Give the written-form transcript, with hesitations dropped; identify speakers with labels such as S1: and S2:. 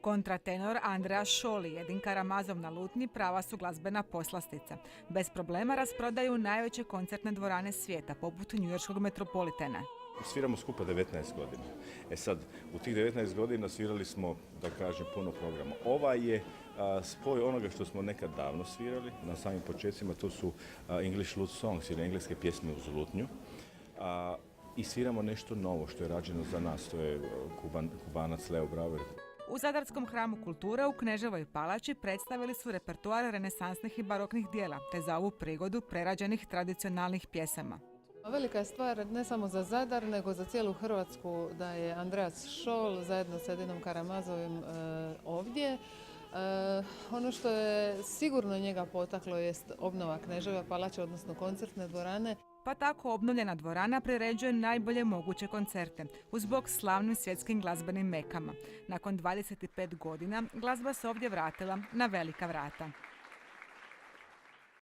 S1: Kontratenor Andrea Šoli, Edin Karamazov na lutnji prava su glazbena poslastica. Bez problema rasprodaju najveće koncertne dvorane svijeta, poput njujorškog Metropolitana.
S2: Sviramo skupa 19 godina. Sad, u tih 19 godina svirali smo, da kažem, puno programa. Ova je spoj onoga što smo nekad davno svirali, na samim početcima, to su English Lute Songs ili engleske pjesme uz lutnju. I sviramo nešto novo što je rađeno za nas, to je Kubanac Leo Brauer.
S1: U Zadarskom hramu kulture u Kneževoj palači predstavili su repertoar renesansnih i baroknih dijela, te za ovu prigodu prerađenih tradicionalnih pjesama.
S3: Velika je stvar ne samo za Zadar, nego za cijelu Hrvatsku da je Andreas Šol zajedno s Edinom Karamazovim ovdje. Ono što je sigurno njega potaklo jest obnova Kneževe palače, odnosno koncertne dvorane.
S1: Pa tako obnovljena dvorana priređuje najbolje moguće koncerte, uz bok slavnim svjetskim glazbenim mekama. Nakon 25 godina glazba se ovdje vratila na velika vrata.